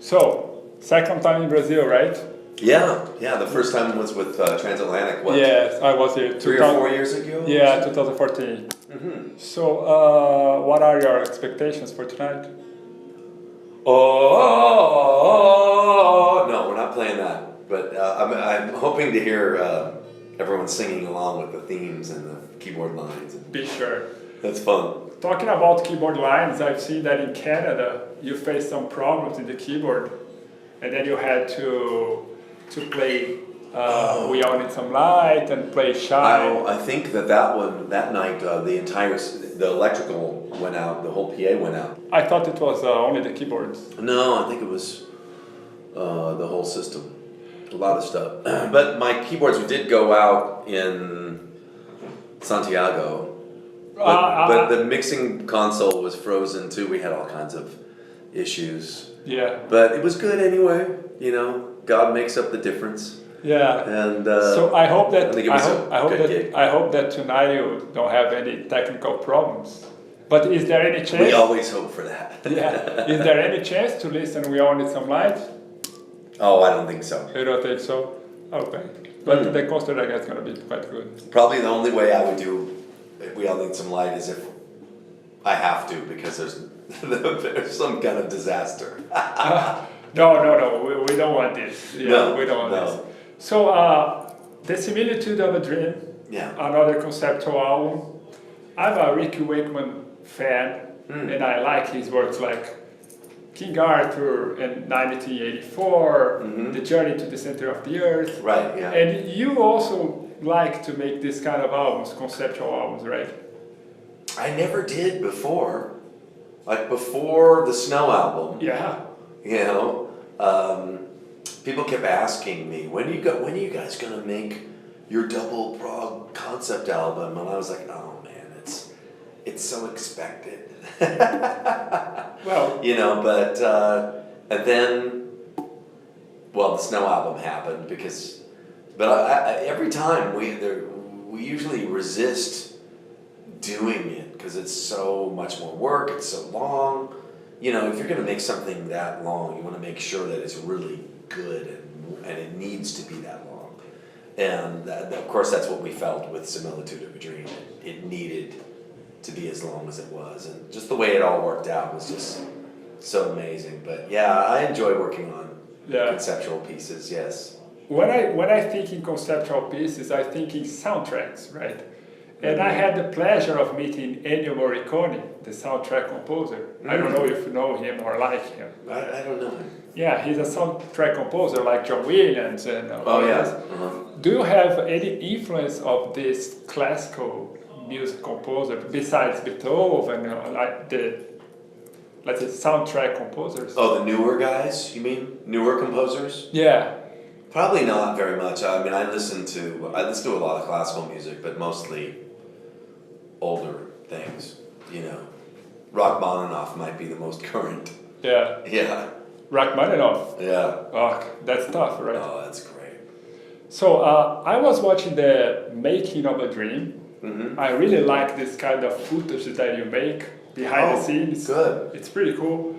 So, second time in Brazil, right? Yeah, yeah. The first time was with Transatlantic. What? Yes, I was here. 3 or 4 years ago. Yeah, 2014. So, what are your expectations for tonight? Oh, no, we're not playing that. But I'm hoping to hear everyone singing along with the themes and the keyboard lines. Be sure. That's fun. Talking about keyboard lines, I've seen that in Canada you faced some problems in the keyboard, and then you had to play We All Need Some Light and play Shy. I think that night, the electrical went out, the whole PA went out. I thought it was only the keyboards. No, I think it was the whole system. A lot of stuff. But my keyboards did go out in Santiago. But the mixing console was frozen too. We had all kinds of issues. Yeah. But it was good anyway. God makes up the difference. Yeah. And so I hope that I hope that tonight you don't have any technical problems. But is there any chance? We always hope for that. Yeah. Is there any chance to listen We All Need Some Light? Oh, I don't think so. You don't think so? Okay. But the concert I guess is gonna be quite good. Probably the only way I would do We All Need Some Light is if I have to, because there's some kind of disaster. No, we don't want this. Yeah, No, we don't want no. this. So, The Similitude of a Dream, Yeah. another conceptual album. I'm a Ricky Wakeman fan, and I like his works like King Arthur in 1984, The Journey to the Center of the Earth. Right, yeah. And you also like to make this kind of albums, conceptual albums, right? I never did before. Like before the Snow album. Yeah. People kept asking me, when are you guys gonna make your double prog concept album? And I was like, oh man, it's so expected. Well, but and then, well, the Snow album happened but every time we usually resist doing it because it's so much more work. It's so long. If you're going to make something that long, you want to make sure that it's really good and it needs to be that long. And of course, that's what we felt with Similitude of a Dream. It needed to be as long as it was, and just the way it all worked out was just so amazing. But yeah, I enjoy working on conceptual pieces. Yes. When I think in conceptual pieces, I think in soundtracks, right? And I had the pleasure of meeting Ennio Morricone, the soundtrack composer. I don't know if you know him or like him. I don't know him. Yeah, he's a soundtrack composer like John Williams and Oh yeah. Do you have any influence of this classical music composer besides Beethoven, like let's say soundtrack composers? Oh, the newer guys, you mean? Newer composers? Yeah. Probably not very much. I mean, I listen to a lot of classical music, but mostly older things. Rachmaninoff might be the most current. Yeah. Yeah. Rachmaninoff. Yeah. Oh, that's tough, right? Oh, that's great. So I was watching the Making of a Dream. I really like this kind of footage that you make behind the scenes. Good. It's pretty cool.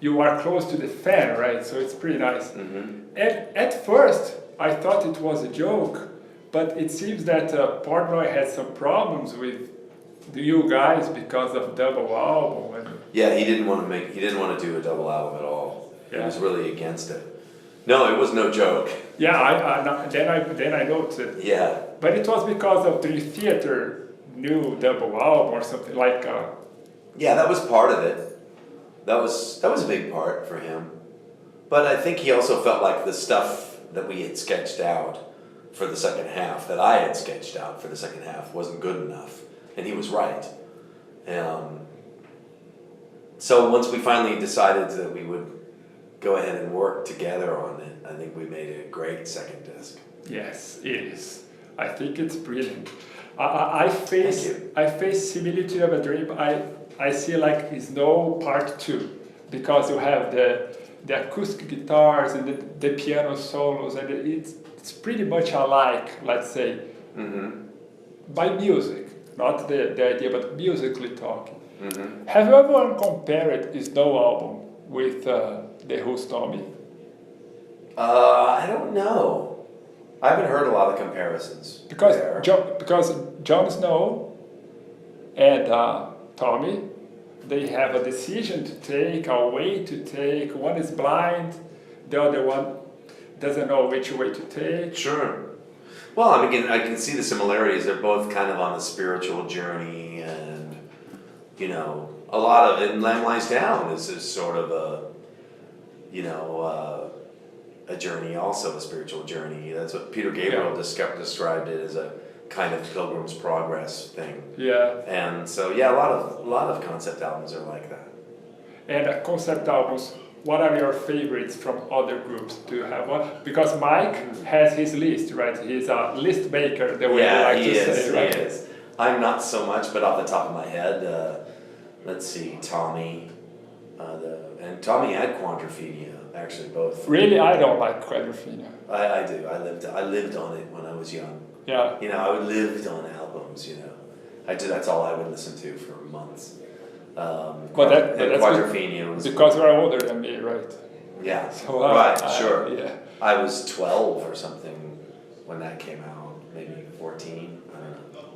You are close to the fan, right? So it's pretty nice. And at first, I thought it was a joke, but it seems that Portnoy had some problems with you guys because of double album. Yeah, he didn't want to do a double album at all. Yeah. He was really against it. No, it was no joke. Yeah, then I noticed. Yeah. But it was because of the theater new double album or something like. Yeah, that was part of it. That was a big part for him. But I think he also felt like the stuff that we had sketched out for the second half, that I had sketched out for the second half, wasn't good enough. And he was right. So once we finally decided that we would go ahead and work together on it, I think we made a great second disc. Yes, it is. I think it's brilliant. I face Similitude of a Dream. I see like Snow Part 2, because you have the acoustic guitars and the piano solos, and it's pretty much alike, let's say, by music, not the idea, but musically talking. Have you ever compared Snow album with the Who's Tommy? I don't know. I haven't heard a lot of comparisons. Because there. because Jon Snow and Tommy, they have a decision to take, a way to take. One is blind, the other one doesn't know which way to take. Sure. Well, I mean, I can see the similarities. They're both kind of on a spiritual journey, and a lot of it. And Lamb Lies Down is sort of a journey, also a spiritual journey. That's what Peter Gabriel described it as, a kind of Pilgrim's Progress thing. Yeah. And so, yeah, a lot of concept albums are like that. And concept albums, what are your favorites from other groups? Do you have one? Because Mike has his list, right? He's a list maker, the way you like to say, right? He is. I'm not so much, but off the top of my head, let's see, Tommy, and Tommy and Quadrophenia, actually both. Really, I don't like Quadrophenia. I do. I lived on it when I was young. Yeah. I would lived on albums. I did. That's all I would listen to for months. But that's Quadrophenia was because you are older than me, right? Yeah. So, right. Sure. Yeah. I was 12 or something when that came out. Maybe 14. I don't know.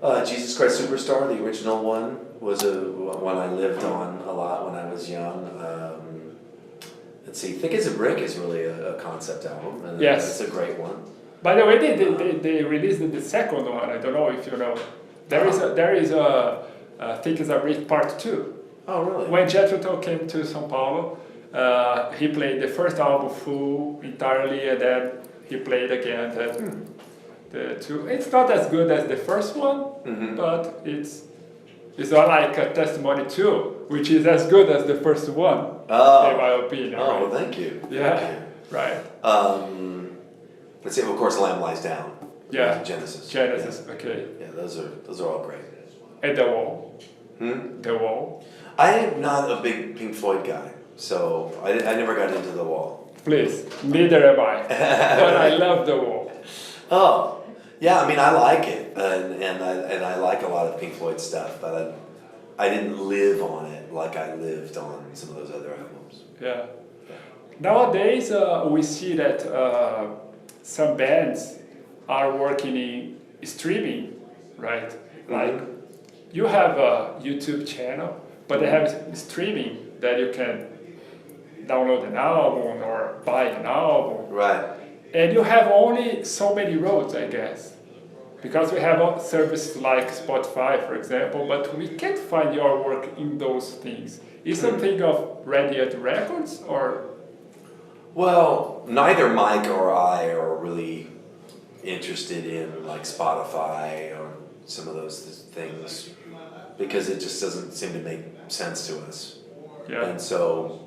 But Jesus Christ Superstar, the original one, was one I lived on a lot when I was young. Let's see, Thick as a Brick is really a concept album, and yes, it's a great one. By the way, they released the second one. I don't know if you know. There is a Thick as a Brick Part 2. Oh, really? When Jethro Tull came to São Paulo, he played the first album full entirely, and then he played again the two. It's not as good as the first one, but it's not like a Testimony 2, which is as good as the first one, in my opinion. Oh, right? well, thank you. Yeah, thank you. right. Let's see, of course, Lamb Lies Down. Yeah. Genesis. Yeah. Okay. Yeah, those are all great. And The Wall. The Wall. I am not a big Pink Floyd guy, so I never got into The Wall. Please, neither am I. But I love The Wall. Oh, yeah. I mean, I like it, and I like a lot of Pink Floyd stuff, but I didn't live on it like I lived on some of those other albums. Yeah. Nowadays, we see that some bands are working in streaming, right? Like you have a YouTube channel, but they have streaming that you can download an album or buy an album. Right. And you have only so many roads, I guess. Because we have services like Spotify, for example, but we can't find your work in those things. Is something of Radiant Records or? Well, neither Mike or I are really interested in like Spotify or some of those things because it just doesn't seem to make sense to us. Yeah. And so,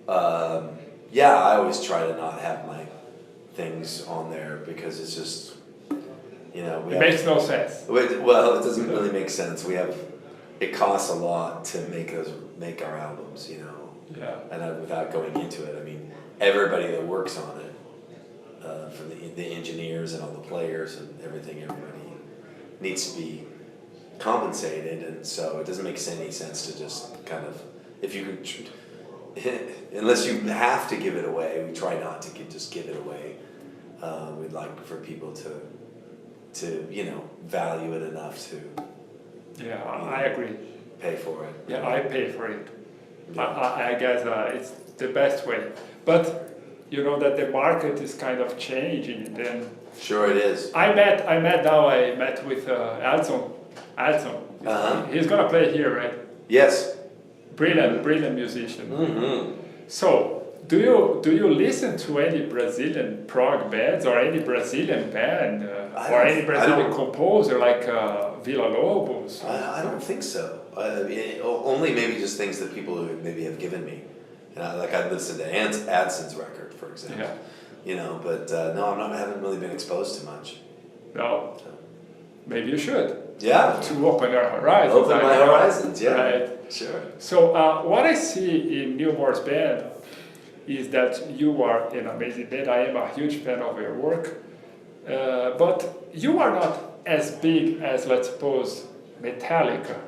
I always try to not have my things on there because it's just, it makes no sense. Well, it doesn't really make sense. It costs a lot to make our albums, Yeah. And without going into it, I mean, everybody that works on it, from the engineers and all the players and everybody needs to be compensated, and so it doesn't make any sense to just kind of, if you could, unless you have to give it away, we try not to just give it away. We'd like for people to value it enough to. Yeah, I agree. Pay for it. Yeah, I pay for it. Yeah. I guess it's the best way. But you know that the market is kind of changing. Then sure it is. I met with Adson. He's gonna play here, right? Yes. Brilliant musician. Mm-hmm. So do you listen to any Brazilian prog bands or any Brazilian band or any Brazilian composer like Villa Lobos? I don't think so. Only maybe just things that people who maybe have given me. I listened to Adson's record, for example. Yeah. But no, I haven't really been exposed to much. No. So. Maybe you should. Yeah. To open your horizons. Open my horizons, yeah. Right. Sure. So what I see in Neal Morse band is that you are an amazing band. I am a huge fan of your work. But you are not as big as, let's suppose, Metallica.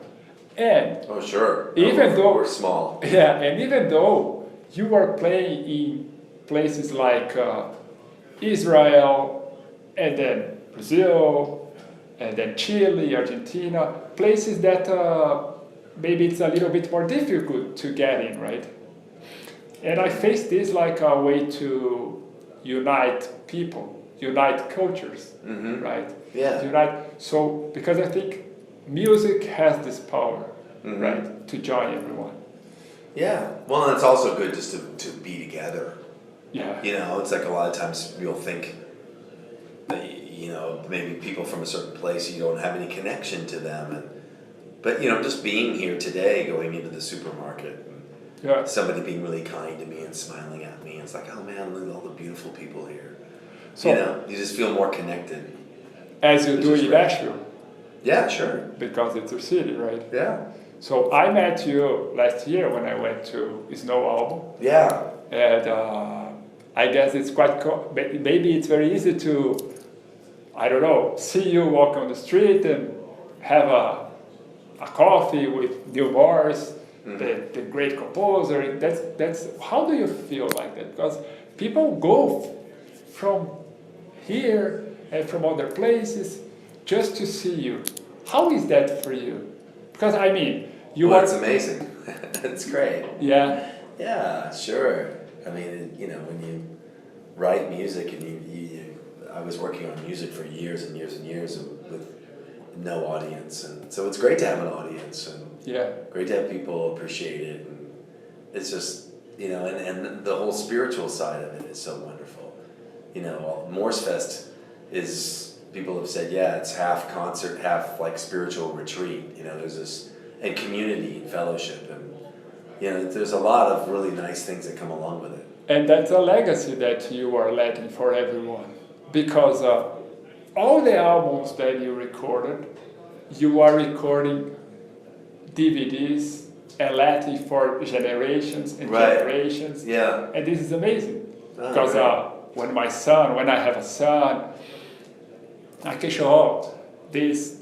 And Oh, sure. even though we're small. yeah, and even though you were playing in places like Israel, and then Brazil, and then Chile, Argentina, places that maybe it's a little bit more difficult to get in, right? And I face this like a way to unite people, unite cultures, right? Yeah. Unite. So because I think music has this power, right, to join everyone. Yeah. Well, and it's also good just to be together. Yeah. You know, it's like a lot of times you'll think that, maybe people from a certain place, you don't have any connection to them. But, just being here today, going into the supermarket, Yeah. somebody being really kind to me and smiling at me, it's like, oh man, look at all the beautiful people here. So, you just feel more connected. as you Which do is in great. Nashville, Yeah, sure. because it's your city, right? Yeah. So I met you last year when I went to Snow Album, Yeah. and I guess it's quite, maybe it's very easy to, I don't know, see you walk on the street and have a coffee with Neal Morse, the great composer. That's how do you feel like that? Because people go from here and from other places just to see you. How is that for you? Because I mean, you Well, are. it's amazing. It's great. Yeah. Yeah, sure. I mean, when you write music and I was working on music for years and years and years with no audience, and so it's great to have an audience and Yeah. great to have people appreciate it, and it's just and the whole spiritual side of it is so wonderful. Morse Fest is, people have said, yeah, it's half concert, half like spiritual retreat. There's this, and community and fellowship, and there's a lot of really nice things that come along with it. And that's a legacy that you are letting for everyone. Because all the albums that you recorded, you are recording DVDs and letting for generations and Right. generations. Yeah. And this is amazing. Oh, Because right. when I have a son, I can show, this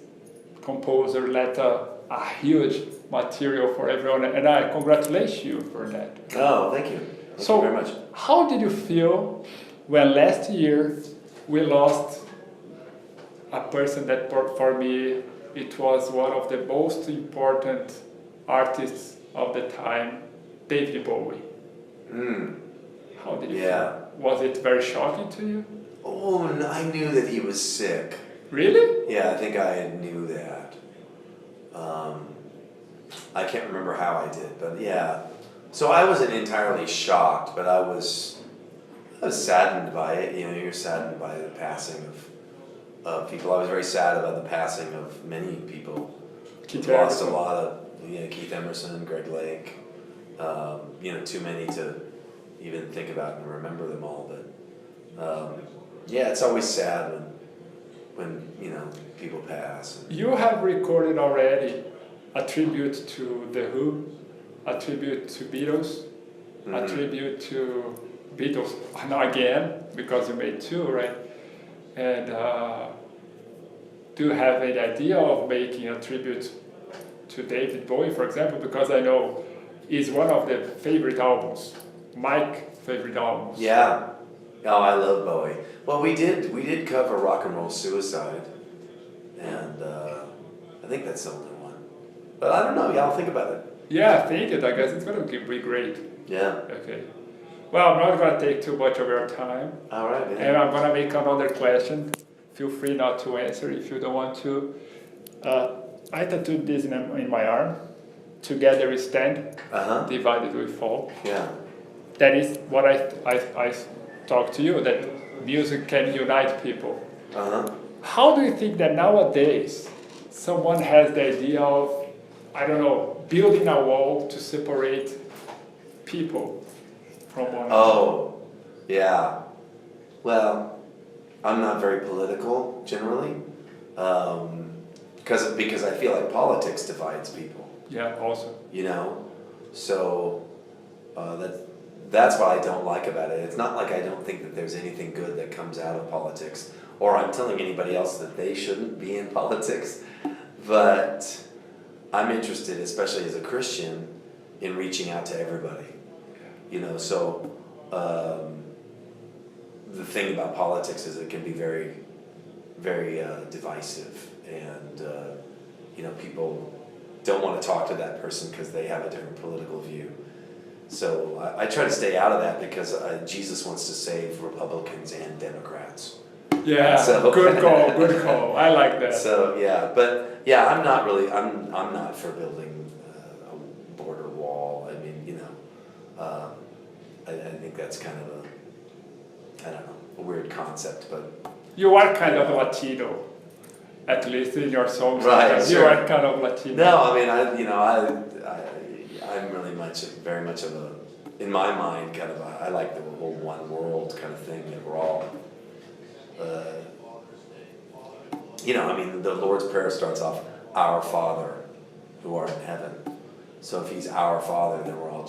composer let a huge material for everyone, and I congratulate you for that. Oh, thank you. Thank you very much. How did you feel when last year we lost a person that for me it was one of the most important artists of the time, David Bowie? How did you feel? Was it very shocking to you? Oh, I knew that he was sick. Really? Yeah, I think I knew that. I can't remember how I did, but yeah. So I wasn't entirely shocked, but I was saddened by it. You're saddened by the passing of people. I was very sad about the passing of many people. Keith We've lost a Emerson. lot of, Keith Emerson, Greg Lake. Too many to even think about and remember them all. But it's always sad when people pass. You have recorded already a tribute to The Who, a tribute to Beatles, a tribute to Beatles again, because you made two, right? And do you have any idea of making a tribute to David Bowie, for example? Because I know it's one of the favorite albums, Mike's favorite albums. Yeah. Oh, I love Bowie. Well, we did cover Rock and Roll Suicide, and I think that's the only one. But I don't know. Yeah, I'll think about it. Yeah, think it. I guess it's going to be great. Yeah. Okay. Well, I'm not going to take too much of your time. All right. Man. And I'm going to make another question. Feel free not to answer if you don't want to. I tattooed this in my arm. Together we stand, divided we fall. Yeah. That is what I talk to you, that music can unite people. How do you think that nowadays someone has the idea of, I don't know, building a wall to separate people from one another? Oh, yeah. Well, I'm not very political generally, because I feel like politics divides people. Yeah, also. So that's what I don't like about it. It's not like I don't think that there's anything good that comes out of politics, or I'm telling anybody else that they shouldn't be in politics, but I'm interested, especially as a Christian, in reaching out to everybody. You know, so the thing about politics is it can be very, very divisive, and you know, people don't want to talk to that person because they have a different political view. So I try to stay out of that because Jesus wants to save Republicans and Democrats. Yeah, So, good call. I like that. So yeah, but yeah, I'm not for building a border wall. I mean, you know, I think that's kind of I don't know, a weird concept, but You are kind of Latino, at least in your songs. Right, You sure. are kind of Latino. no, I mean, I'm really very much of a, in my mind, kind of I like the whole one world kind of thing, that we're all, you know, I mean, the Lord's Prayer starts off, "Our Father, who art in heaven." So if He's our Father, then we're all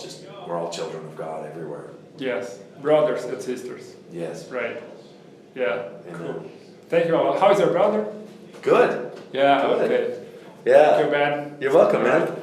children of God everywhere. Yes, brothers and sisters. Yes. Right. Yeah. Amen. Cool. Thank you a lot. How's your brother? Good. Yeah. Good. Okay. Yeah. Thank you, man. You're welcome, man.